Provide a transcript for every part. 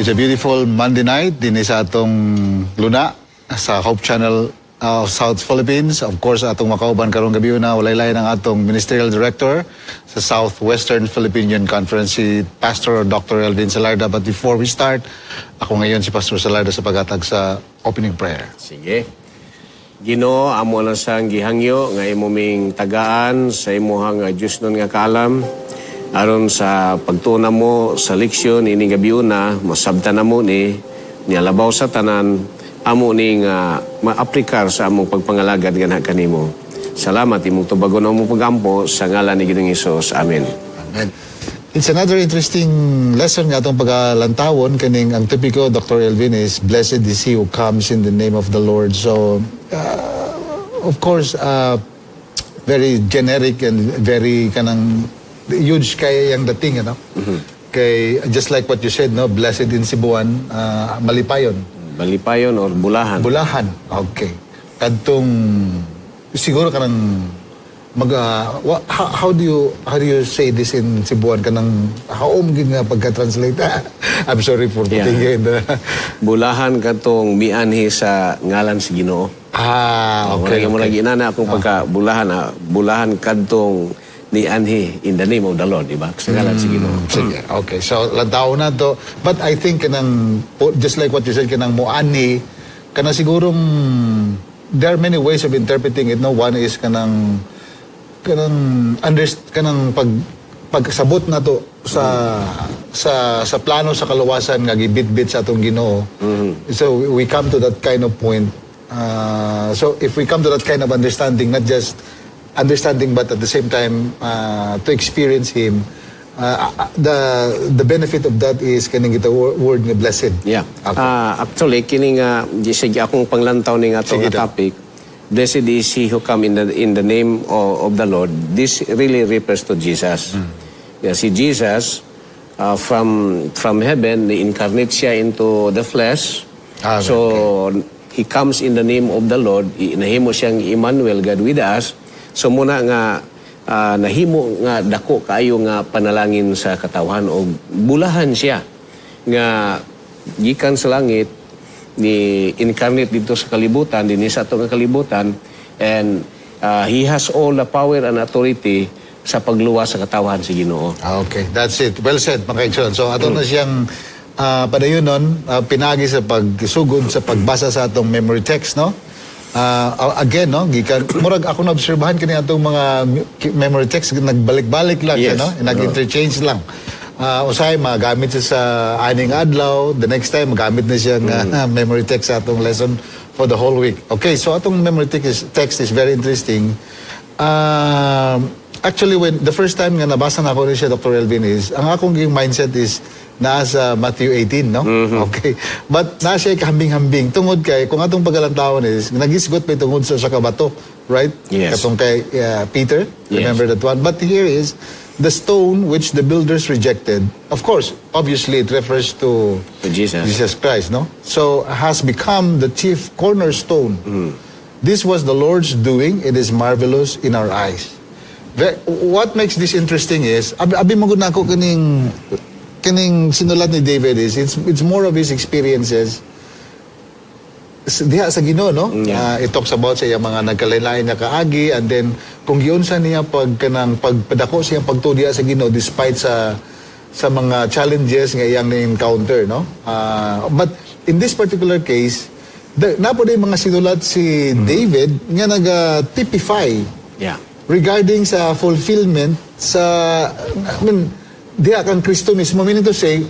It's a beautiful Monday night din sa atong Luna sa Hope Channel South Philippines. Of course, atong makauban karong gabi na walay-lay ng atong Ministerial Director sa Southwestern Philippine Union Conference, si Pastor Dr. Elvin Salarda. But before we start, ako ngayon si Pastor Salarda sa paghatag sa opening prayer. Sige. Ginoo, amo na sang gihangyo nga imoming tagaan sa imuhang Diyos nun nga kaalam. Aron sa pagtuna mo sa leksyon ini gabi una, masabta na mo ni nialabaw sa tanan, amo ni nga maaplikar sa among pagpangalagad nga kanimo. Salamat imong tubagon na mong pagampo sa ngalan ni Ginoong Hesus. Amen. Amen. It's another interesting lesson nga itong pagkalantawon. Kaning ang topiko, Dr. Elvin, is blessed is he who comes in the name of the Lord. So, of course, very generic and very kanang huge kaya yung dating, ano? Kay, just like what you said, no? Blessed in Cebuan, malipayon. Malipayon or bulahan? Bulahan, okay. Kadtong, siguro kanang how do you say this in Cebuan? Kanang haom gid nga pagka-translate. I'm sorry for putting in the bulahan katong mianhi sa ngalan si Ginoo. Okay. Mo lagi inana akong pagka bulahan kadtong ni anhi in the name of the Lord, diba? Sa ngalan si Ginoo. Sige. Okay. So lantaw na to. But I think kanang just like what you said, kanang moani, kanang sigurong there are many ways of interpreting it. No, one is kanang pagsabot na to sa plano sa kaluwasan nga gibit-bit sa atong Ginoo. So we come to that kind of point. So if we come to that kind of understanding, not just understanding but at the same time to experience him, the benefit of that is kaning kita word nga blessed. Yeah. Okay. Actually kining sige akong panglantaw ning atong topic. Blessed is he who come in the name of the Lord. This really refers to Jesus. Yeah, si Jesus from heaven, incarnate siya into the flesh. So he comes in the name of the Lord. Nahimo siyang Emmanuel, God with us. So muna nga nahimo nga dako kaayo nga panalangin sa katawhan o bulahan siya nga gikan sa langit ni incarnate dito sa kalibutan, din sa atong kalibutan, and he has all the power and authority sa pagluwas sa katawan si Ginoo. Okay, that's it. Well said, mga kaigsoon. So ato na siyang padayunon, pinagi sa pagsugod sa pagbasa sa atong memory text, no? Again, no, gikan murag ako na-obserbahan kani atong mga memory text nagbalik-balik lang, yes, no? Nag-interchange lang. Usay magamit siya sa aning adlaw, the next time magamit na siya ng memory text sa atong lesson for the whole week. Okay, so atong memory text is very interesting. Actually, when the first time nga nabasa na ako ni siya, Dr. Elvin, is ang akong mindset is nasa Matthew 18, no? Okay. But nasa kahambing-hambing tungod kay kung atong pagalantawan is nagisgot pa tungod sa kabato, right? Yes. Katong kay Peter, remember that one. But here is the stone which the builders rejected. Of course, obviously it refers to Jesus Christ, no? So has become the chief cornerstone. This was the Lord's doing. It is marvelous in our eyes. What makes this interesting is abi magud nako kining sinulat ni David is it's more of his experiences diha sa Ginoo, no? It talks about sa iyang mga nagkalain-lain na kaagi, and then kung giunsa niya pagpadako siya pagtudiya sa Ginoo despite sa mga challenges nga iyang na-encounter, no? But in this particular case, napo day mga sinulat si David nga naga-typify regarding sa fulfillment sa diha kang Kristo mismo, meaning to say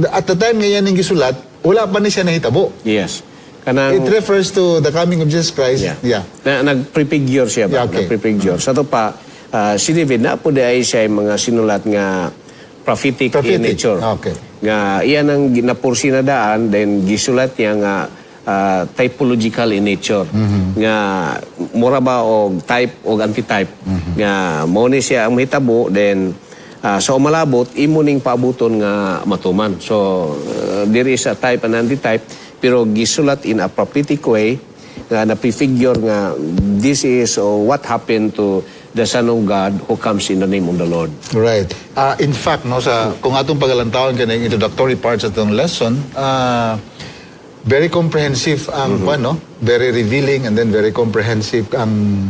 at the time nga yan yung gisulat, wala pa ni siya nahitabo. Yes. It refers to the coming of Jesus Christ. Nag-prefigure siya ba? Okay. Nag-prefigure. Sa ito pa, si David, napo ay siya yung mga sinulat nga prophetic in nature. Okay. Nga iyan ang napursi na daan, then gisulat niya nga typological in nature. Nga mura ba o type o antitype. Nga mo ni siya ang mahitabo, then sa umalabot, imo ning paabuton nga matuman. So, there is a type and antitype, pero gisulat in a prophetic way, nga na-prefigure nga this is what happened to the Son of God who comes in the name of the Lord. Right. In fact, no, kung atong pagalantawan kanang introductory parts atong lesson, very comprehensive ang no? Very revealing and then very comprehensive ang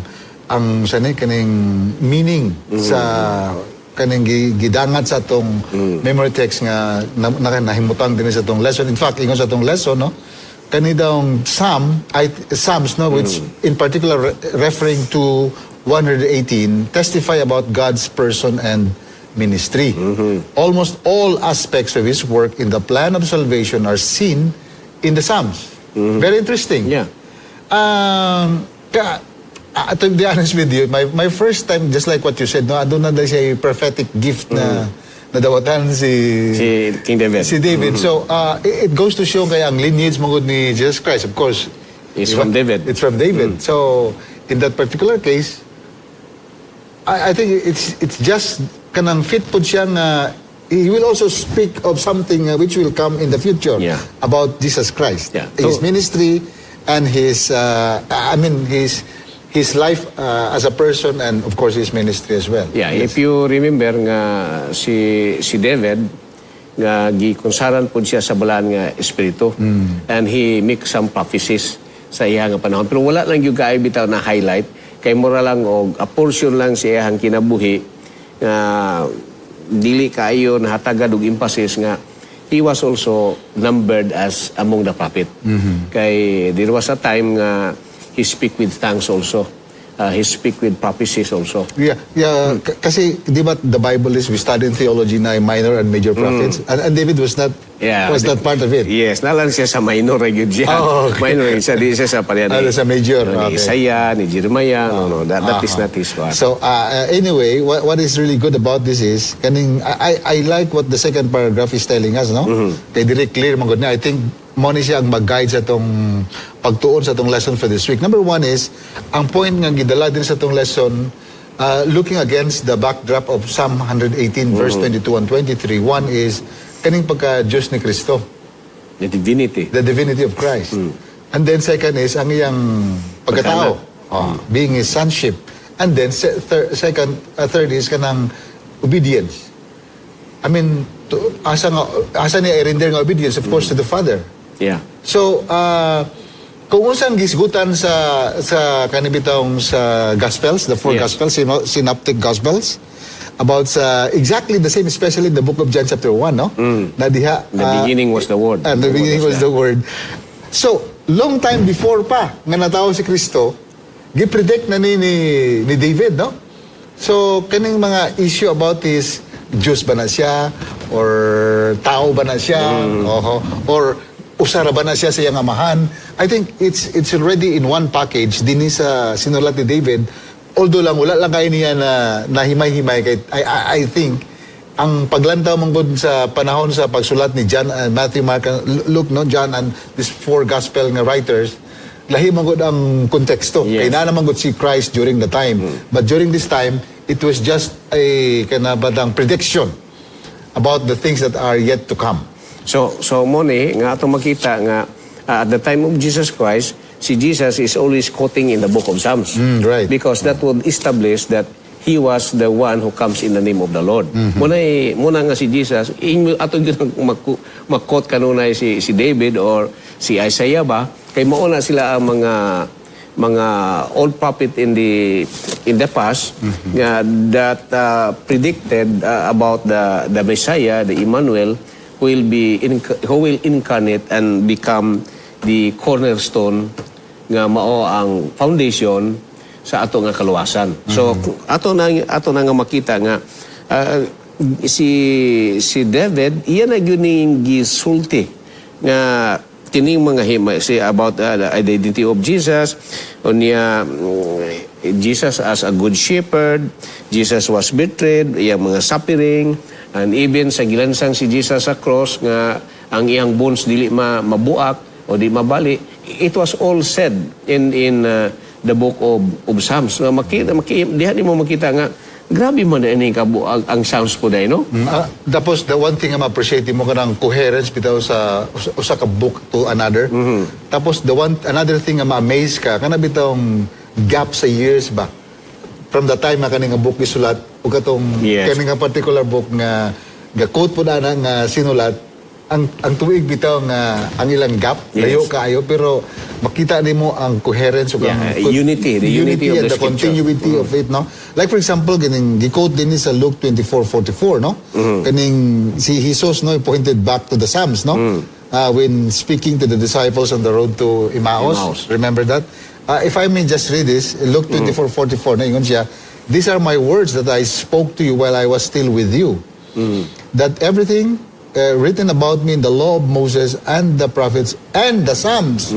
kaning meaning sa kaning gidangat sa atong memory text nga nahimutang din sa atong lesson. In fact, ingon sa atong lesson, no? Kanidang Psalms, no, which in particular referring to 118 testify about God's person and ministry. Almost all aspects of His work in the plan of salvation are seen in the Psalms. Very interesting. Yeah. To be honest with you, my first time, just like what you said, no, doon na siya yung prophetic gift na nadawatan si King David. Si David. So, it goes to show kaya ang lineage mangod ni Jesus Christ, of course. It's from David. It's from David. So, in that particular case, I think it's just kanang fit po siya nga he will also speak of something which will come in the future about Jesus Christ. Yeah. His ministry and his his life as a person and of course his ministry as well. Yeah, yes. If you remember nga si David nga gikonsaran po siya sa balaan nga espiritu and he make some prophecies sa iya nga panahon pero wala lang yung kaay bitaw na highlight kay mura lang og a portion lang sa iyang kinabuhi nga dili kaayo nahatagad og emphasis nga he was also numbered as among the prophet. Kay there was a time nga he speak with tongues also. He speak with prophecies also. Yeah. Kasi di ba the Bible is we study in theology na minor and major prophets and David was not part of it. Yes, nalang siya sa minor gyud siya. Minor siya di siya sa pareha sa major. Ni Isaiah, ni Jeremiah, that is not his one. So anyway, what is really good about this is kaning I like what the second paragraph is telling us, no? Kay dire clear man gud na. I think mo ni siya ang mag-guide sa itong pagtuon sa itong lesson for this week. Number one is, ang point nga gidala din sa itong lesson, looking against the backdrop of Psalm 118 verse 22 and 23. One is, kaning pagka-Diyos ni Kristo. The divinity. The divinity of Christ. And then second is, ang iyang pagkatao. Being His sonship. And then third is kanang obedience. I mean, asa niya i-render nga obedience, of course, to the Father. Yeah. So, kung unsang gisgutan sa kanibitong sa Gospels, the four Gospels, synoptic Gospels, about exactly the same, especially in the book of John chapter 1, no? Na diha, the beginning was the Word. And the beginning was the Word. So, long time before pa, nga natao si Kristo, gipredict na ni David, no? So, kaning mga issue about his Diyos ba na siya, or tao ba na siya, or usara ba na siya sa iyang amahan. I think it's already in one package din sa sinulat ni David, although lang wala lang kayo niya na himay-himay. I think ang paglantaw manggod sa panahon sa pagsulat ni John and Matthew, Mark, and Luke, no, John and these four gospel nga writers, lahi manggod ang konteksto. Kaya na manggod si Christ during the time. But during this time, it was just a kanabadang prediction about the things that are yet to come. So mo ni nga ato makita nga at the time of Jesus Christ, si Jesus is always quoting in the book of Psalms. Right. Because that would establish that he was the one who comes in the name of the Lord. Muna nga si Jesus, ato gyud mag-quote kanunay si David or si Isaiah ba, kay mao na sila ang mga old prophet in the past that predicted about the Messiah, the Emmanuel, who will incarnate and become the cornerstone nga mao ang foundation sa ato nga kaluwasan. So ato na nga makita nga si David iya na gyud ning gisulti nga kining mga himay about the identity of Jesus unya Jesus as a good shepherd, Jesus was betrayed, iyang mga suffering, and even sa gilansang si Jesus sa cross nga ang iyang bones dili mabuak o di mabali. It was all said in the book of Psalms. So, diha mo makita nga grabe man na ini kabuag ang Psalms po dai, no? Tapos the one thing nga ma-appreciate mo kanang coherence bitaw sa usa ka book to another. Tapos another thing nga ma-amaze ka kana bitawng gap sa years ba from the time na kaning nga book gisulat ug katong kaning nga particular book nga quote po na nga sinulat ang tuig bitaw nga ang ilang gap layo kaayo pero makita nimo ang coherence ug ang unity of and the continuity of it, no? Like for example kining gi-quote din sa Luke 24:44, no? Kaning si Jesus, no, pointed back to the Psalms, no? When speaking to the disciples on the road to Emmaus. Remember that? If I may just read this, Luke 24:44, na ingon siya, "These are my words that I spoke to you while I was still with you. That everything written about me in the law of Moses and the prophets and the Psalms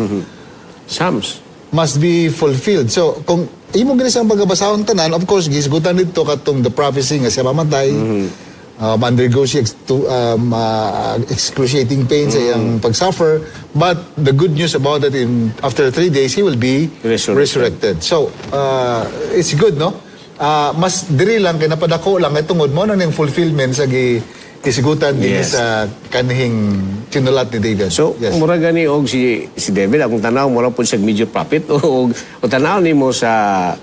must be fulfilled." So, kung imo gani sa pagbabasahon tanan, of course, gisgutan dito katong the prophecy nga siya mamatay, undergo siya excruciating pain sa iyang pagsuffer, but the good news about it, after 3 days, he will be resurrected. So, it's good, no? Mas diri lang, kaya napadako lang, itungod mo na yung fulfillment sa kisigutan din sa kanihing sinulat ni David. So, mura gani og si David, akong tanaw, mura po siya major prophet, o tanaw ni mo sa...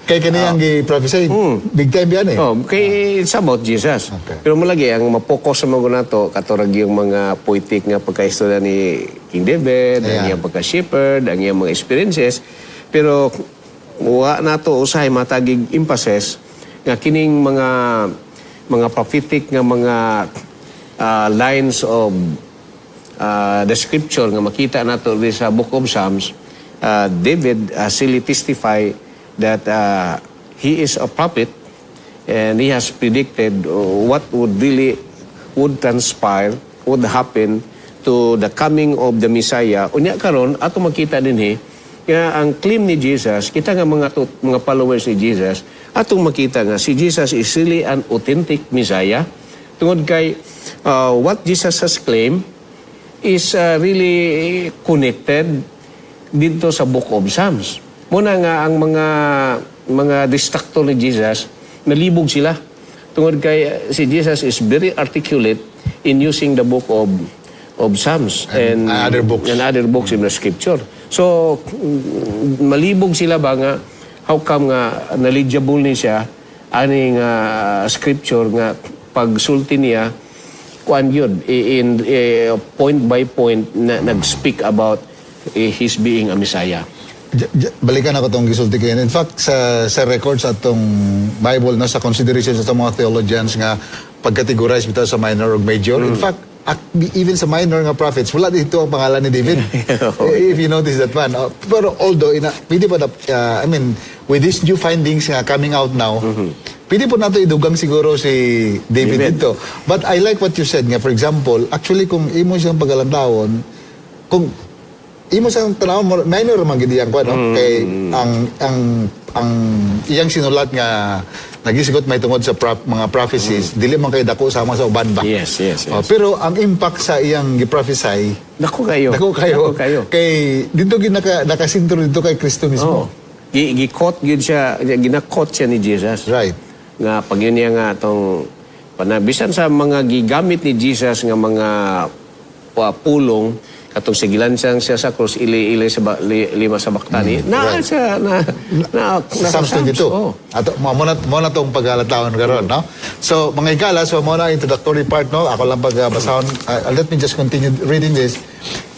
Kay kaniyang gi-prophesy, big time yan eh. Kay it's about Jesus. Okay. Pero malagi, ang mapokus sa mga nato, katurag yung mga poetic nga pagkaistorya ni King David, ang iyang pagka-shepherd, ang iyang mga experiences. Pero, wa nato usahay matagig emphasis nga kining mga prophetic nga mga lines of the scripture nga makita nato sa Book of Psalms. David silly testify that he is a prophet and he has predicted what would transpire, would happen to the coming of the Messiah. Unya karon ato makita dinhi nga ang claim ni Jesus, kita nga mga followers ni Jesus, atong makita nga si Jesus is really an authentic Messiah. Tungod kay what Jesus has claimed is really connected dito sa Book of Psalms. Muna nga ang mga distractor ni Jesus, nalibog sila. Tungod kay si Jesus is very articulate in using the Book of Psalms and other books in the Scripture. So malibog sila ba nga how come nga knowledgeable ni siya aning Scripture nga pagsulti niya kuan yun in point by point na nag-speak about his being a Messiah. Balikan ako itong gisulti kayo. In fact, sa records at itong Bible, sa considerations sa mga theologians nga pag-categorize bitaw sa minor o major. In fact, even sa minor nga prophets, wala dito ang pangalan ni David. If you notice that one. Pero although, pwede pa with these new findings coming out now, pwede po nato idugang siguro si David dito. But I like what you said nga. For example, actually kung imo siyang pagalandawon, kung imo siyang tanawon, minor man gid iyang kuan, kay ang iyang sinulat nga nagisigot may tungod sa mga prophecies, dili man kay dako sama sa uban ba. Yes. Pero ang impact sa iyang gi-prophesy, dako kayo. Kay dito gid nakasintro dito kay Kristo mismo. Gi-quote gid siya, gina-quote siya ni Jesus. Right. Nga pag yun niya nga itong panabisan sa mga gigamit ni Jesus nga mga pulong katong sigilansang siya sa krus ili sa lima sa baktani siya na Psalms 22. Ato mo na tong paghalatawon karon, no? So mga igala, so mo na introductory part, no? Ako lang pagbasahon. Let me just continue reading this.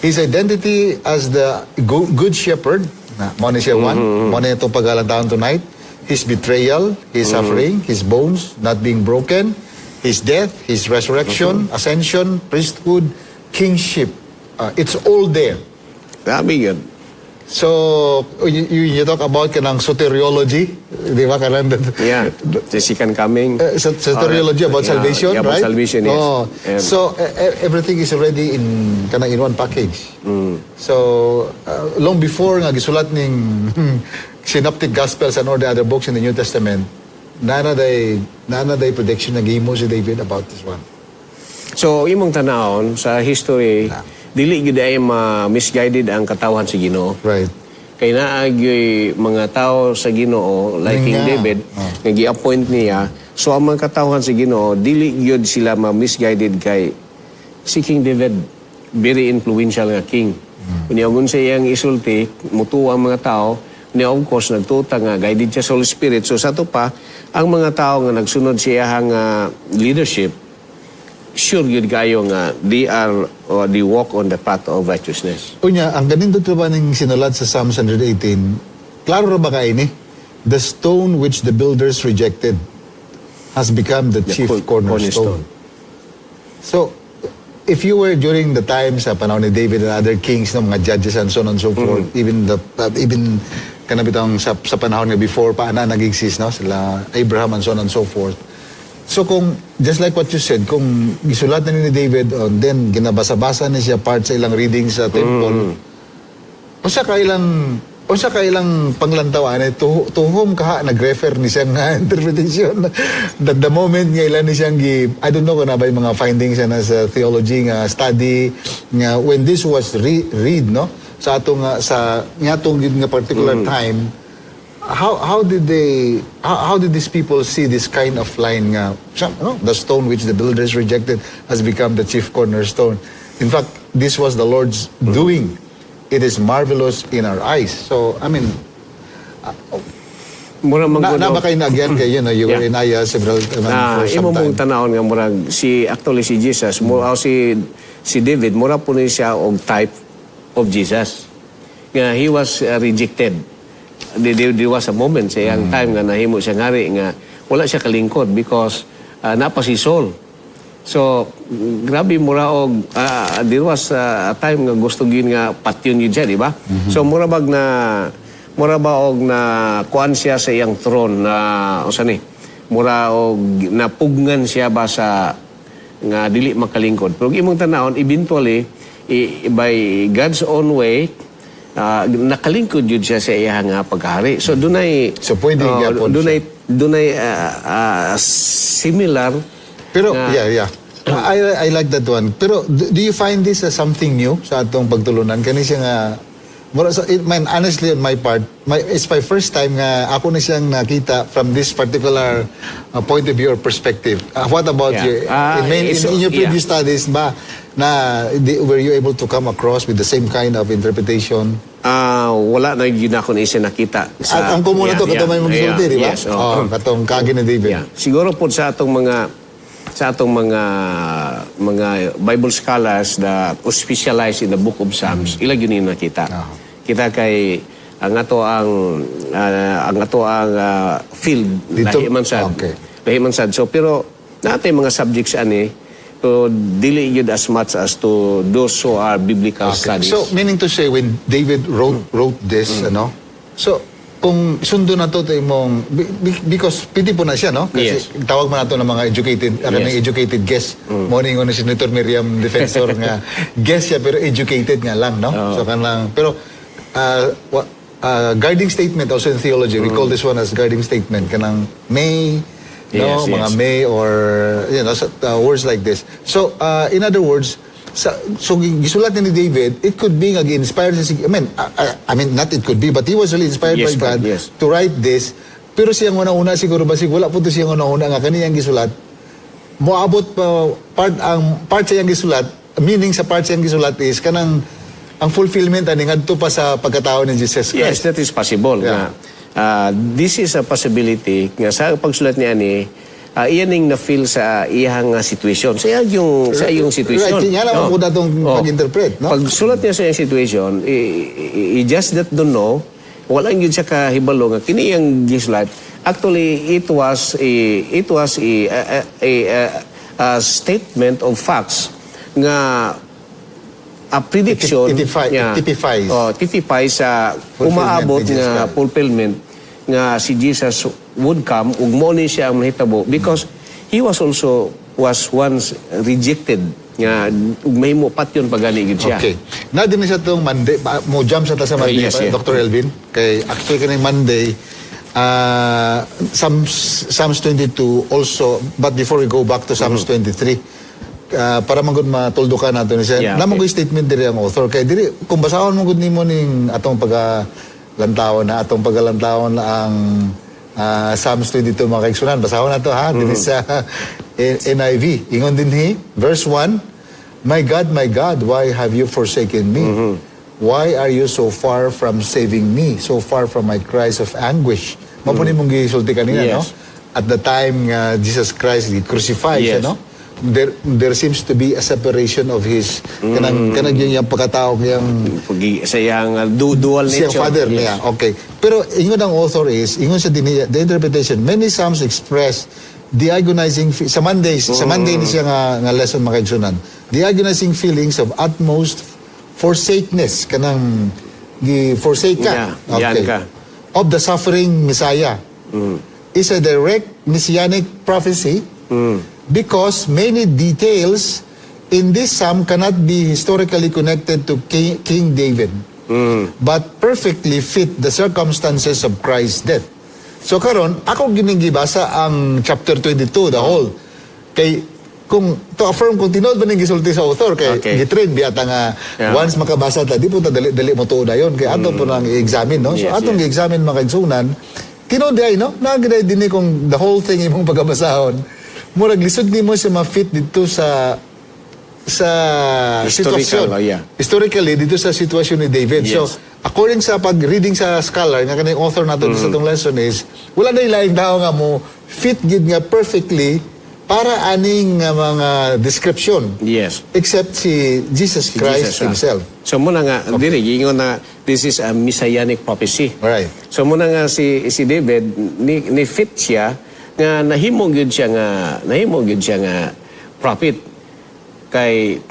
His identity as the good shepherd, mo na siya one, mo na itong paghalatawon tonight. His betrayal, his suffering, his bones not being broken, his death, his resurrection, ascension, priesthood, kingship. It's all there. Dami yun. So, you talk about kanang soteriology, di ba? Yeah, the second coming. Soteriology about salvation, about right? salvation, yes. So, everything is already in one package. So, long before nga gisulat ning synoptic gospels and all the other books in the New Testament, nanaday prediction na gihimo si David about this one. So, imong tanawon sa history, dili gid ay misguided ang katawan sa Ginoo. Right. Kay naagyoy mga tao sa Ginoo like King David nga gi-appoint niya. So ang mga katawan sa Ginoo dili gyud sila misguided kay si King David very influential nga king. Unya sa iyang isulti mutuwa ang mga tao niya of course nagtuta nga guided siya sa Holy Spirit. So sa to pa, ang mga tao nga nagsunod siya hang leadership, sure yun kayo nga they walk on the path of righteousness. Unya, ang ganito ba ning sinulat sa Psalm 118, klaro ra ba ka ini? The stone which the builders rejected has become the chief cornerstone. So, if you were during the time sa panahon ni David and other kings, no, mga judges and so on and so forth, even kanabitang sa panahon nga before pa na nag-exist, no, sila Abraham and so on and so forth. So kung, just like what you said, kung gisulat na ni David, then ginabasa-basa na siya part sa ilang readings sa temple, o sa kailang panglantawaan, to whom kaha nag-refer ni siyang interpretation. The moment nga ilan ni siyang I don't know kung na ba yung mga findings na sa theology nga study, nga when this was read, no? Sa atong, sa atong nga particular time, how did these people see this kind of line nga, the stone which the builders rejected has become the chief cornerstone? In fact, this was the Lord's doing. It is marvelous in our eyes. So, I mean, na ba kayo na-again kayo, you were in Aya several for some time. Mong tanawon nga murag, actually si Jesus, si David, mura po niya siya og type of Jesus. Nga, he was rejected. There was a moment sa iyang time nga nahimo siya ngari nga wala siya kalingkod because napa si Saul. So, grabe mura og there was a time nga gusto gyud nga patyon yun siya, di ba? So, mura ba og na kuan siya sa iyang throne na usa ni? Mura og napugngan siya ba sa nga dili makalingkod. Pero imong tanawon eventually by God's own way nakalingkod yun siya sa iyang paghari. So dunay similar. Pero I like that one. Pero do you find this as something new sa atong pagtulunan? Kani siya nga honestly on my part, it's my first time nga ako na siyang nakita from this particular point of view or perspective. What about you? In your previous studies ba were you able to come across with the same kind of interpretation? Wala na yun ako na isa nakita. Ang kumuna to, katamay mong sulti, di ba? Yes, katong kagi na David. Yeah. Siguro po sa atong mga Bible scholars that specialize in the book of Psalms, ilag yun yung nakita. Kita kay ang ato ang field lahi man sad. Lahi man sad. So pero natin mga subjects ani to dili yun as much as to those who are biblical studies. So meaning to say when David wrote this, so kung sundo na to imong because piti po na siya, no? Kasi tawag man nato ng mga educated guest. Morning on si Senator Miriam Defensor nga guest siya pero educated nga lang, no? So kanang pero guarding statement also in theology, we call this one as guarding statement kanang may mga may or words like this. So in other words, so gisulat ni David, it could be inspired. I mean not it could be, but he was really inspired by God to write this. Pero siyang una-una siguro basig wala po to siyang una-una nga kaniyang gisulat. Moabot pa part siyang gisulat, meaning sa part siyang gisulat is kanang ang fulfillment ani ngadto pa sa pagkatao ni Jesus Christ. Yes, that is possible. Yeah. This is a possibility nga sa pagsulat niya ni iyan yung na-feel sa iyang situation. Sa iyong situation. Right, yan lang po datong pag-interpret. No? Pag sulat niya sa iyong situation, he just that don't know, wala yun siya kahibalo nga kini yung gisulat. Actually, it was a statement of facts nga a prediction typifies sa umaabot nga fulfillment nga si Jesus would come ug mo ni siya ang mahitabo because he was once rejected nga ug mahimo patyon pagani gid siya. Okay. Na din siya tong Monday mo jump sa Monday Dr. Elvin kay actually kaning Monday Psalms 22 also, but before we go back to Psalms 23 para magud matuldukan nato ni siya. Namang statement diri ang author kay diri kung basahon mo gud nimo ning atong paglantawan ang Psalms 22 mga kaigsunan. Basahon nato ha diri sa NIV. Ingon dinhi verse 1, my God, why have you forsaken me? why are you so far from saving me, so far from my cries of anguish? Mapuni mong gisulti kanina, Yes. no? At the time Jesus Christ crucified, Yes. no? There seems to be a separation of his kanang yung pagkatao yung Sa iyang dual siyang nature. father Yes. niya. Okay. Pero ingon ang author is, ingon sa the interpretation, many psalms express the agonizing sa Monday ni siya nga lesson makaigsunan. The agonizing feelings of utmost forsakeness kanang forsake ka. Yeah, yan ka. Of the suffering Messiah. Is a direct messianic prophecy because many details in this psalm cannot be historically connected to King David, but perfectly fit the circumstances of Christ's death. So karon, ako ginigibasa ang chapter 22, the whole. Kay, kung to affirm, kung tinood ba ning gisulti sa author, kay Okay. gitrain, biyata nga, Yeah. once makabasa ta, di po ta dali mo tuod ayon. Kay ato po lang i-examine, no? So Yes, atong yes. i-examine makaigsunan, tinood ay, no? Nagiday din kung the whole thing imong pagkabasahon, murag lisod ni mo siya ma-fit dito sa Historical, sitwasyon. yeah. Historically, dito sa sitwasyon ni David. Yes. So, according sa pag-reading sa scholar, nga kanang author nato sa itong lesson is, wala na ilaing tao nga mo fit gid nga perfectly para aning nga mga description. Yes. Except si Jesus Christ Jesus, himself. So muna nga, diri, ingon na this is a messianic prophecy. Right. So muna nga si David, ni fit siya, nga nahimo gyud siya nga prophet. Kay,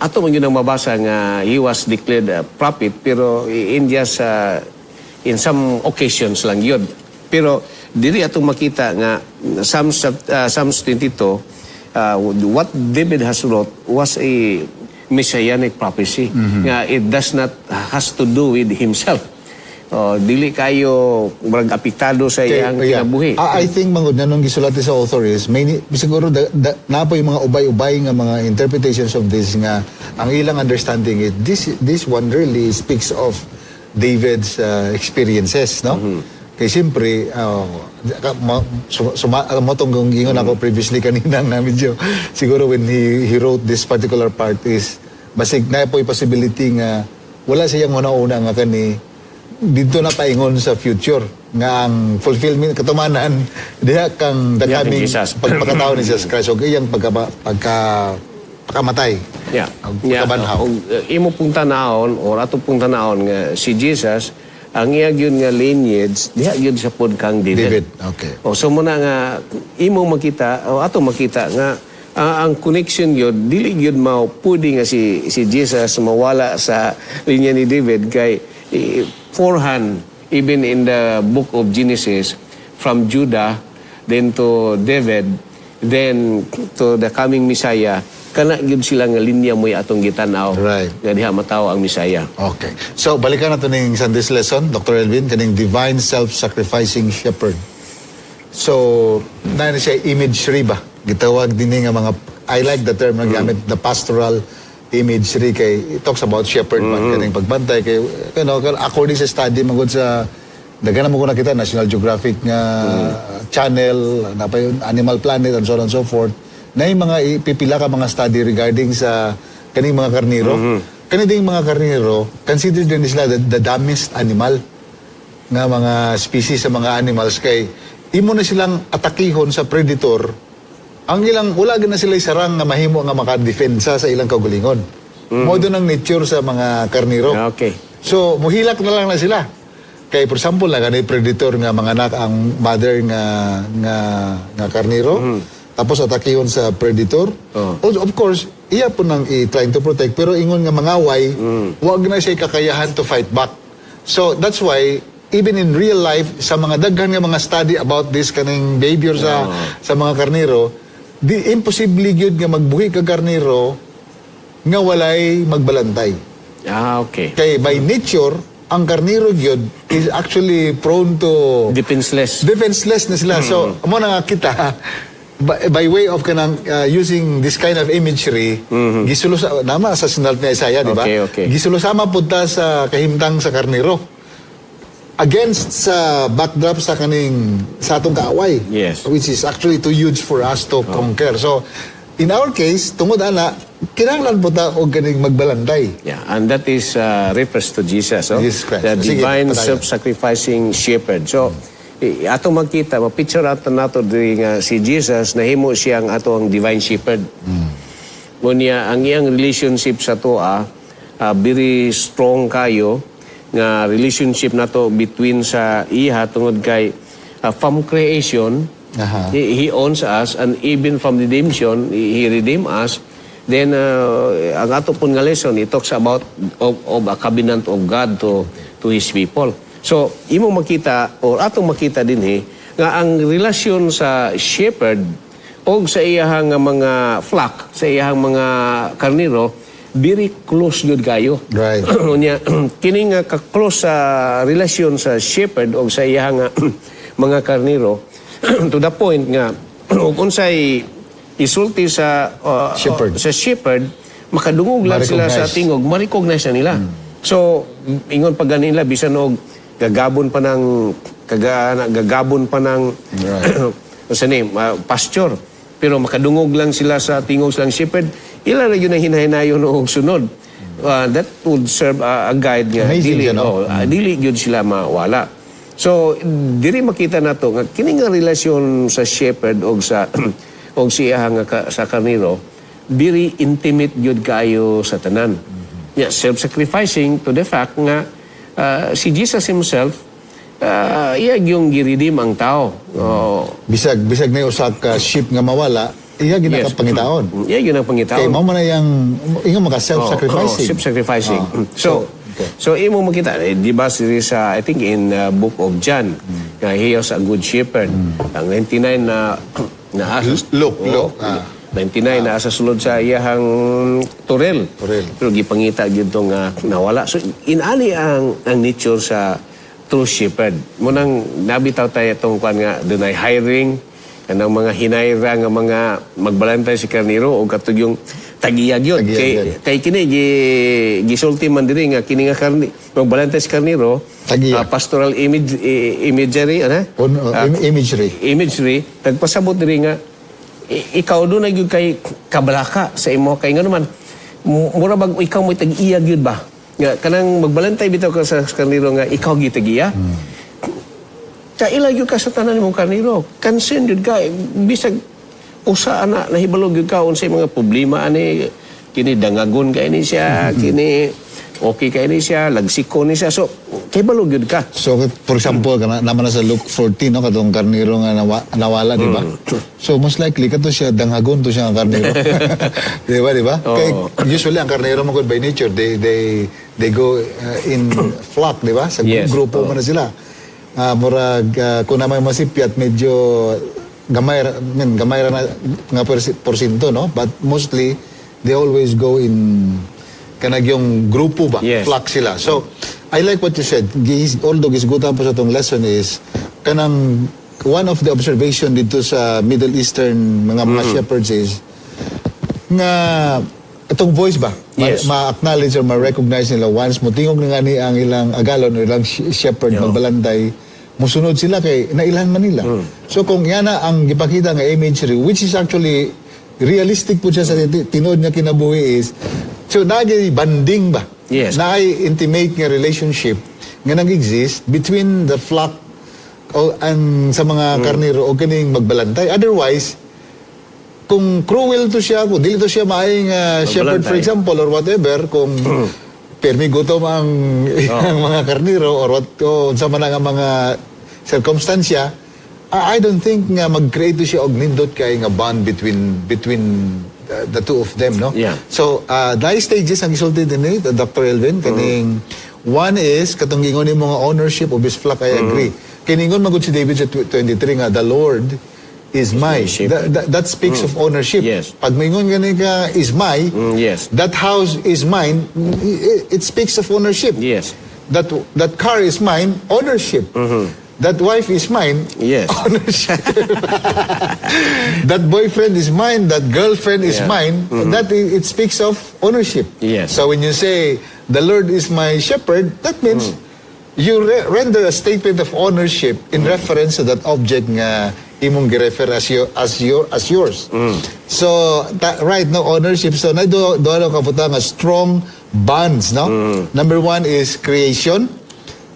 ato man yun ang mabasa nga he was declared a prophet, pero in some occasions lang yun. Pero diri atong makita nga Psalms 22, what David has wrote was a messianic prophecy. Nga it does not has to do with himself. Dili kayo apektado sa iyang kinabuhi. I think mangod na nung gisulati sa author is siguro na po yung mga ubay-ubay nga mga interpretations of this nga ang ilang understanding is this one really speaks of David's experiences, no? Kay siyempre motong kung ingon ako previously kanina na medyo siguro when he wrote this particular part is basig na po yung possibility nga wala siyang una-una nga kani dito na paingon sa future nga ang fulfillment katumanan diha kang the Yeah, coming Jesus. pagpakatao ni Jesus Christ o iyang pagkamatay. Yeah. Pagkabanhaw. Imo pong tanahon or ato pong tanahon nga si Jesus ang iya gyud nga lineage diha gyud sa pod kang David. Okay. So muna nga imo makita o ato makita nga ang connection gyud dili gyud mao pwede nga si Jesus mawala sa linya ni David kay forehand even in the book of Genesis from Judah then to David then to the coming Messiah kana gyud sila nga linya moy atong gitanaw Right. nga diha mataw ang Messiah. Okay. So balikan nato ning Sunday's lesson, Dr. Elvin, kaning divine self-sacrificing shepherd. So na siya imagery ba? Gitawag din nga mga I like the term na gamit the pastoral imagery kay it talks about shepherd man kaning pagbantay kay according sa study magud sa daghan mo ko nakita National Geographic nga channel na pa yun Animal Planet and so on and so forth na yung mga ipipila ka mga study regarding sa kaning mga karniro kaning mga karniro consider din sila the dumbest animal nga mga species sa mga animals kay imo na silang atakihon sa predator. Ang ilang, wala na sila sarang nga mahimo nga makadefensa sa ilang kaugalingon. Modo ng nature sa mga karniro. Okay. So, muhilak na lang na sila. Kaya, for example, ganay predator nga mga anak ang mother nga karniro. Tapos atakihon sa predator. Also, of course, iya po nang trying to protect. Pero ingon nga mangaway, wag na siya kakayahan to fight back. So, that's why, even in real life, sa mga daghan nga mga study about this kaning behavior sa mga karniro, di imposible gyud nga magbuhi ka karniro nga walay magbalantay. Okay. Kay by nature, ang karniro gyud is actually prone to Defenseless. defenseless na sila. So, amo na nga kita by way of kanang using this kind of imagery, gisulo sa nama sa sinalt ni Isaiah, di ba? Okay. Gisulo sama pud ta sa kahimtang sa karniro. Against sa backdrop sa kaning sa atong kaaway. Yes. Which is actually too huge for us to conquer. So, in our case, tungod ana, kinahanglan po ta og ganing magbalantay. Yeah, and that is refers to Jesus, Jesus Christ. the Sige, divine patayo. self-sacrificing shepherd. So, ato makita, mapicture ato nato diri nga si Jesus nahimo siyang ato ang divine shepherd. Ngunya ang iyang relationship sa toa very strong kayo nga relationship nato between sa iha tungod kay from creation Aha. he owns us, and even from redemption he redeemed us. Then ang ato pun nga lesson, it talks about of a covenant of God to His people. So imo makita or atong makita din nga ang relasyon sa shepherd o sa iyahang mga flock, sa iyahang mga karniro, very close yun kayo. Right. Unya, kini nga ka-close sa relasyon sa shepherd o sa iyahang mga karniro to the point nga kung unsay isulti sa shepherd, makadungog lang sila sa tingog, ma-recognize na nila. So ingon pa ganila bisan og gagabon pa ng what's the name, pasture, pero makadungog lang sila sa tingog silang shepherd, ila na yun ang hinahinayon og sunod. That would serve a guide nga Amazing, dili yun sila mawala. So diri makita nato nga kini nga relasyon sa shepherd og sa og siya nga sa karniro very intimate gyud kayo sa tanan. Yeah, self-sacrificing to the fact nga si Jesus himself iya yung giredeem ang tao. Bisag na usa ka sheep nga mawala, iya ginakapangitaon. Iya gyud ang pangitaon. Kay mao man na yang ingon maka self-sacrificing. Self-sacrificing. So imo makita, di ba sa I think in book of John, he was a good shepherd. Ang 99 na asas Look. 99 na asa sulod sa iyahang turel. Pero gipangita gyud tong nawala. So inani ang nature sa true shepherd. Munang nabitaw tayo itong kwan nga dunay hiring kanang mga hinayra nga mga magbalantay si karniro o katug yung tagiyag yun. Kay kini gisulti man diri nga kini nga magbalantay si karniro, pastoral imagery imagery nagpasabot diri nga ikaw do na gyud kay kabalaka sa imo kay ngano man mura bag ikaw mo tag-iyag gyud ba nga kanang magbalantay bitaw ka sa karniro nga ikaw gitagiya. Kaila gyud ka sa tanan imong karniro. Concern gyud ka bisag usa ana nahibalog gyud ka unsay mga problema ani kini dangagon kay ni siya, kini okay kay ni siya, lagsiko ni siya. So kay balog gyud ka. So for example naman na sa Luke 14 no katong karniro nga nawala di ba? So most likely kato siya danghagon to siya nga karniro. di ba? Kay usually ang karniro mo by nature they go in flock, di ba? Sa grupo man na sila. Murag kung naman masipyat medyo gamay na nga porsyento, no? But mostly they always go in kanag yung grupo ba? Flock sila. So I like what you said. Although gisgutan po sa itong lesson is kanang one of the observation dito sa Middle Eastern mga shepherds is nga itong voice ba? Ma-acknowledge or ma-recognize nila once mutingog na nga ni ang ilang agalon o ilang shepherd magbalantay, musunod sila kay nailan man nila. So kung yan na ang gipakita nga imagery, which is actually realistic po siya sa tinood niya kinabuhi is, so naging banding ba? Na-intimate nga relationship nga nag-exist between the flock and sa mga karniro o kaning magbalantay. Otherwise, kung cruel to siya, kung dili to siya maayong shepherd for example or whatever, kung permi gutom ang mga karniro or sa man nga mga circumstansya, I don't think nga mag-create to siya og nindot kay nga bond between the two of them, no? So, dahil stages ang isulti din ni Dr. Elvin, kaning one is katong gingon ni mga ownership of his flock, I agree. Kiningon magud si David sa 23 nga the Lord is my. That speaks of ownership. Pag maingon gani ka is my, that house is mine, it speaks of ownership. That car is mine, ownership. That wife is mine, ownership. That boyfriend is mine, that girlfriend is mine, that it speaks of ownership. So when you say the Lord is my shepherd, that means you render a statement of ownership in reference to that object nga imong gi-refer as yours. So right no ownership, so na do kaputa nga strong bonds, no. Number one is creation,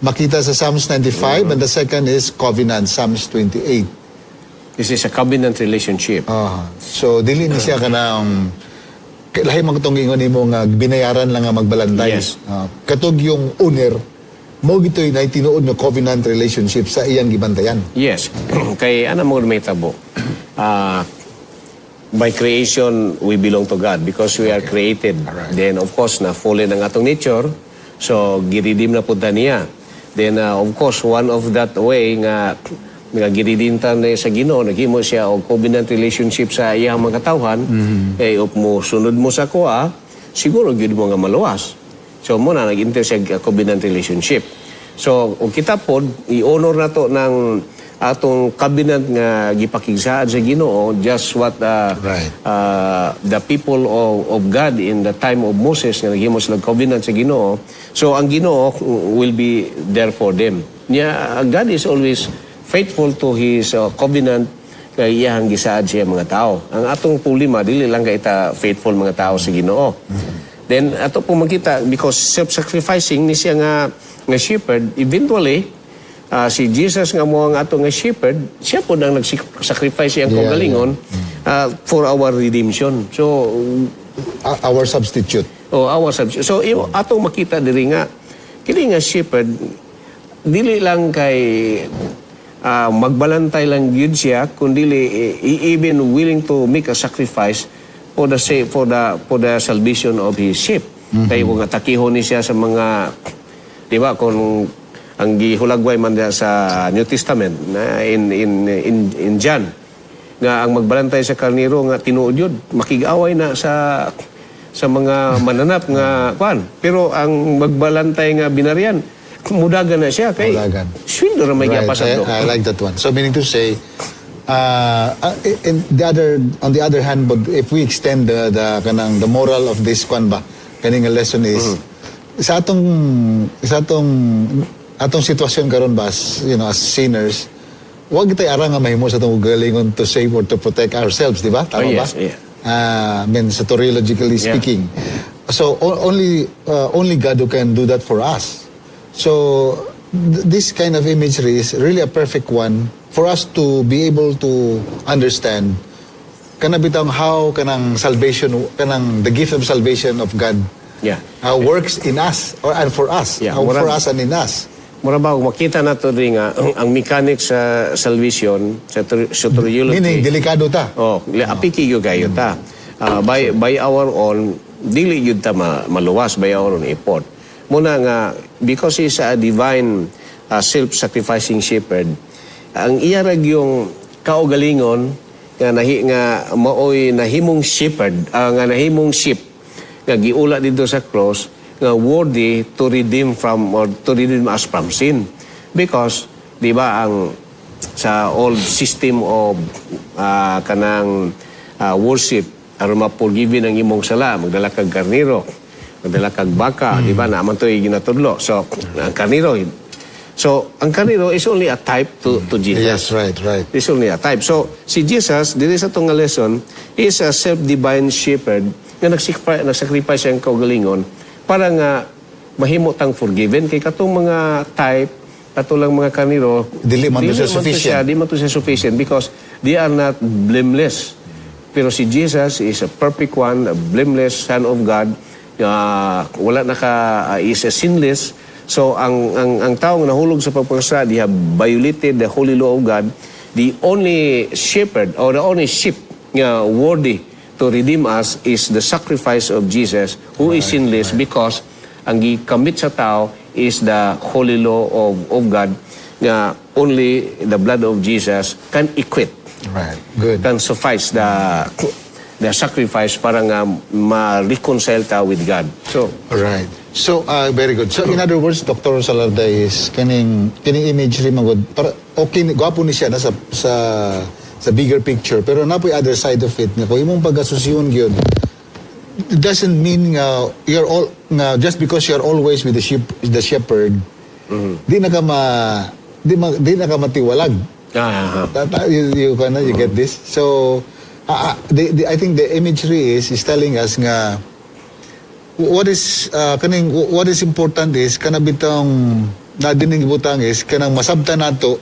makita sa Psalms 95, and the second is covenant, Psalms 28. This is a covenant relationship. So dili ni siya kanang lahi magtong ingon nimo nga binayaran lang nga magbalantay. Yes. Katog yung owner mo gitoy na tinuod nga covenant relationship sa iyang gibantayan. Yes. Kay ano mo may tabo. By creation, we belong to God because we are created. Alright. Then, of course, na fallen ang atong nature. So, giridim na po niya. Then, of course, one of that way nga giridim ta na sa Ginoo, naghimo siya og covenant relationship sa iyang mga katawhan. Eh, up mo, sunod mo sa kuha, siguro gyud mo nga maluwas. So, muna, nag-enter siya covenant relationship. So, kung kita po, i-honor na to ng atong covenant nga gipakigsaad sa Ginoo, just what the people of God in the time of Moses nga naghimo sila covenant sa Ginoo. So ang Ginoo will be there for them. God is always faithful to his covenant kay iyang gisaad siya mga tao. Ang atong problema dili lang kay ita faithful mga tao sa Ginoo. Then ato po makita because self-sacrificing ni siya nga shepherd, eventually si Jesus nga mo ang ato nga shepherd, siya po nang nag-sacrifice siyang kagalingon for our redemption. So, our substitute. Our substitute. So, atong makita diri nga, kini nga shepherd, dili lang kay magbalantay lang yun siya, kundi even willing to make a sacrifice for the salvation of his sheep. Kaya kung atakihon ni siya sa mga, di ba, kung ang gihulagway man sa New Testament na in John nga ang magbalantay sa karniro nga tinuod yun makig-away na sa mga mananap nga kwan, pero ang magbalantay nga binaryan mudagan na siya kay sweldo ra may gapasad do. I like that one. So meaning to say on the other hand, but if we extend the moral of this kwan ba kaning lesson is sa atong sitwasyon karon ba as sinners, wag tay ara nga mahimo sa atong galingon to save or to protect ourselves, di ba? Tama ba? Yeah. I mean, soteriologically speaking. So only God who can do that for us. So this kind of imagery is really a perfect one for us to be able to understand kanabitang how kanang salvation, kanang the gift of salvation of God works in us and for us. For us and in us. Mura ba, makita na to rin nga, ang mechanics sa salvation, sa soteriology. Meaning, delikado ta. Apiki yung kayo ta. By our own, dili yun ta maluwas, by our own effort. Muna nga, because he's a divine self-sacrificing shepherd, ang iyarag yung kaugalingon, nga maoy nahimong shepherd, nga nahimong sheep, nga giula dito sa cross, worthy to redeem us from sin, because di ba ang sa old system of kanang worship aron ma-forgiven ang imong sala magdala kag karniro, magdala kag baka, di ba naman to ginatudlo. So ang karniro is only a type to Jesus. Yes, right. It's only a type. So si Jesus diri sa tong lesson is a self-divine shepherd nga nag-sacrifice ang kaugalingon para nga mahimo tang forgiven kay katong mga type katulang mga kaniro dili man to siya sufficient because they are not blameless. Pero si Jesus is a perfect one, a blameless Son of God, wala is a sinless. So ang taong nahulog sa pagpakasala, they have violated the holy law of God. The only shepherd or the only sheep worthy to redeem us is the sacrifice of Jesus, who is sinless, because ang gikamit sa tao is the holy law of God, na only the blood of Jesus can equate. Right. Good. Can suffice the sacrifice para nga ma-reconcile ta with God. So, right. So, very good. So, in other words, Dr. Salarday is kining imagery magod. Okay, gwapo ni siya na sa bigger picture, pero napoy other side of it nga kung imong pag-asosyon gyud, it doesn't mean you're all just because you're always with the shepherd, di na ka matiwalag. You get this? So, I think the imagery is telling us nga what is important is kana bitong nadining butang is kanang masabtan nato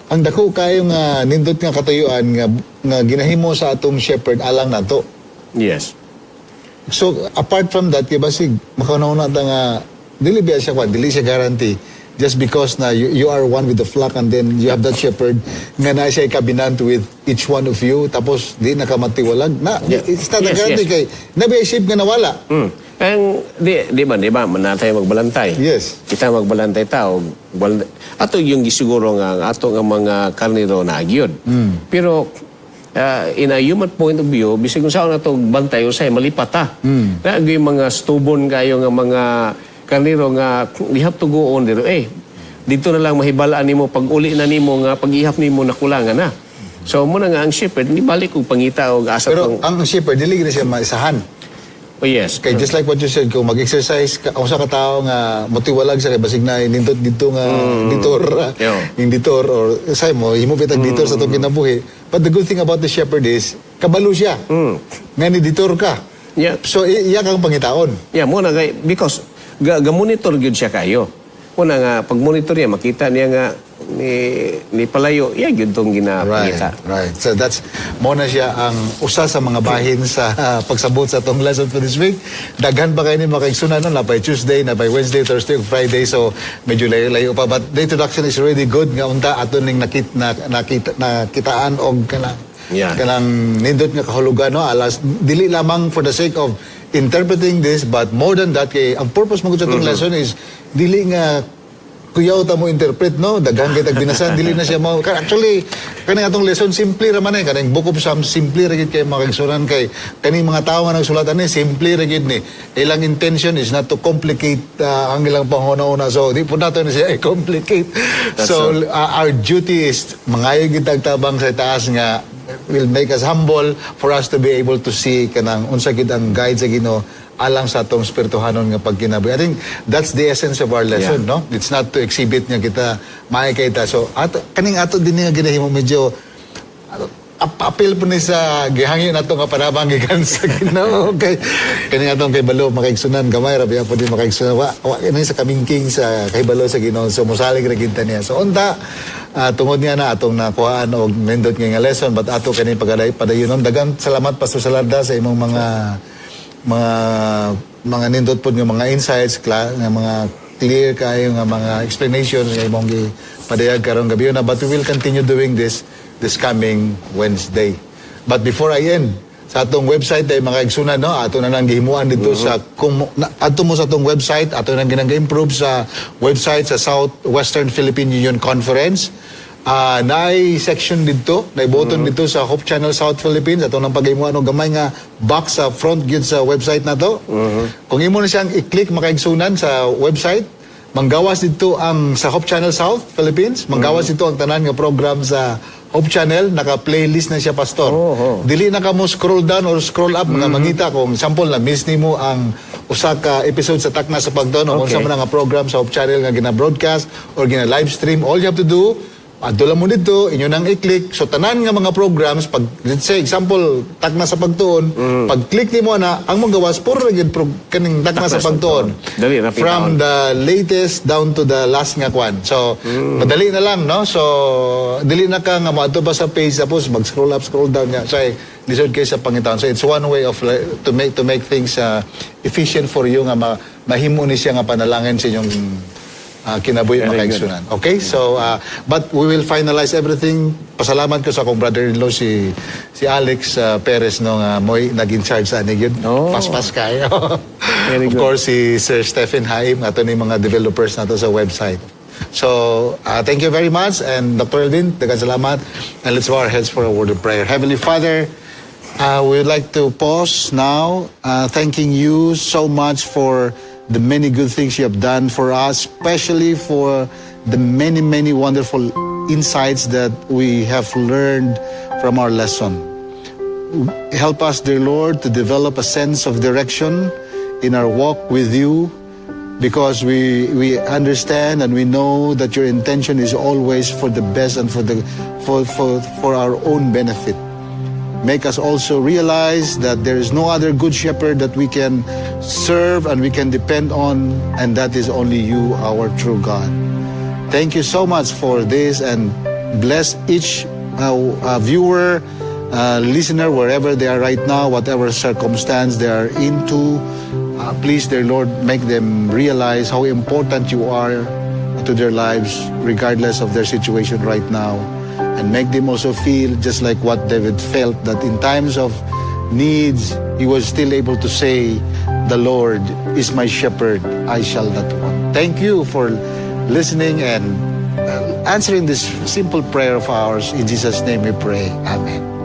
ang dako kayo nga nindot nga katuyuan nga ginahimo sa atong shepherd alang nato. Yes. So apart from that, kay basig makanawna ta nga dili siya guarantee just because na you are one with the flock and then you have that shepherd nga na siya kabinant with each one of you tapos di nakamatiwalag na it's not a guarantee kay nabi ship nga nawala. Ang di ba manatay magbalantay. Yes. Kita magbalantay tao. Ato yung gisiguro nga ato nga mga karnero na agyod. Pero in a human point of view, bisig kung saan nato bantay usay malipat ta. Na yung mga stubborn kayo nga mga karnero nga we have to go on there. Dito na lang mahibalaan nimo pag uli na nimo nga pag-ihap nimo nakulangan na. So muna nga ang shepherd ni balik og pangita og asa. Pero ang shepherd dili gid siya maisahan. Oh yes. Okay, just like what you said, kung mag-exercise ka, sa katao nga motiwalag sa kay basig na nindot dito nga ditor or say mo himo bitag ditor sa tong kinabuhi. But the good thing about the shepherd is kabalo siya. Nga ni ditor ka. Yeah. So iya kang pangitaon. Yeah, muna nga because ga-monitor gyud siya kayo. Muna nga pag monitor niya makita niya nga ni palayo iya gyud tong ginapakita. Right. So that's muna siya ang usa sa mga bahin sa pagsabot sa tong lesson for this week. Daghan pa kayo ni makaigsunan na by Tuesday, na by Wednesday, Thursday, Friday. So medyo layo pa, but the introduction is already good nga unta ato ning nakitaan og kanang nindot nga kahulugan no alas dili lamang for the sake of interpreting this, but more than that kay ang purpose mo sa itong lesson is dili nga kuyaw ta mo interpret no daghan kay tagbiнасан dili na siya mo actually kani atong lesson simple ra man kaning book of Psalms simple ra gid kay makigsunan kay kaning mga tawo nga nagsulat ani simple ra gid ni ilang intention is not to complicate ang ilang panghuna-una so di po nato na siya complicate. So our duty is mangayo gid tagtabang sa taas nga will make us humble for us to be able to see kanang unsa gid ang guide sa Ginoo alang sa atong spirituhanon nga pagkinabuhi. I think that's the essence of our lesson, no? It's not to exhibit nga kita maikita. So kaning ato din nga ginahimo medyo apil po ni sa gihangyo nato nga panabang gikan sa Ginoo. Okay. Kaning atong kay Balo makaigsunan gamay ra biya pud makaigsunan wa kini sa kamingking sa kay Balo sa Ginoo. So mosalig ra gid niya. So unta tungod niya na atong nakuhaan og nindot nga lesson but ato kani padayonon daghang salamat Pastor Salarda sa imong mga nindot po nga mga insights nga mga clear kayo nga mga explanations nga imong gipadayag karon gabi na but we will continue doing this coming Wednesday. But before I end sa atong website ay mga igsunan no ato na nang gihimuan dito sa kung ato mo sa atong website ato nang ginang-improve sa website sa Southwestern Philippine Union Conference. Naay section dito, naay button dito sa Hope Channel South Philippines ato nang paghimuan og gamay nga box sa front gyud sa website nato. Kung imo na siyang i-click makaigsunan sa website, manggawas dito ang sa Hope Channel South Philippines, manggawas dito ang tanan nga program sa Hope Channel, naka-playlist na siya pastor. Dili na ka mo scroll down or scroll up nga mangita kung sample na miss nimo ang usa ka episode sa Takna sa Pagtuon o unsa man nga program sa Hope Channel nga gina-broadcast or gina-live stream. All you have to do adula mo dito, inyo nang i-click. So, tanan nga mga programs, pag, let's say, example, Takna sa Pagtuon, pag-click ni mo na, ang mong gawas, puro rin kaning Takna sa Pagtuon. From the latest down to the last nga kwan. So, madali na lang, no? So, dili na ka nga maato pa sa page, tapos mag-scroll up, scroll down nga. So, lisod kayo sa Panginoon. So, it's one way of to make things efficient for you nga mahimo ni siya nga panalangin sa inyong kinabuhi makaigsunan. Okay? So, but we will finalize everything. Pasalamat ko sa akong brother-in-law si Alex Perez no nga mo'y naging charge sa anigid. Pas-pas kayo. Of course, si Sir Stephen Haim, ato ni mga developers nato sa website. So, thank you very much. And Dr. Elvin, daghang salamat. And let's bow our heads for a word of prayer. Heavenly Father, we would like to pause now, thanking you so much for the many good things you have done for us, especially for the many, many wonderful insights that we have learned from our lesson. Help us, dear Lord, to develop a sense of direction in our walk with you because we understand and we know that your intention is always for the best and for our own benefit. Make us also realize that there is no other good shepherd that we can serve and we can depend on, and that is only you, our true God. Thank you so much for this, and bless each viewer, listener, wherever they are right now, whatever circumstance they are into. Please, dear Lord, make them realize how important you are to their lives, regardless of their situation right now. And make them also feel just like what David felt, that in times of needs, he was still able to say, "The Lord is my shepherd, I shall not want." Thank you for listening and answering this simple prayer of ours. In Jesus' name we pray. Amen.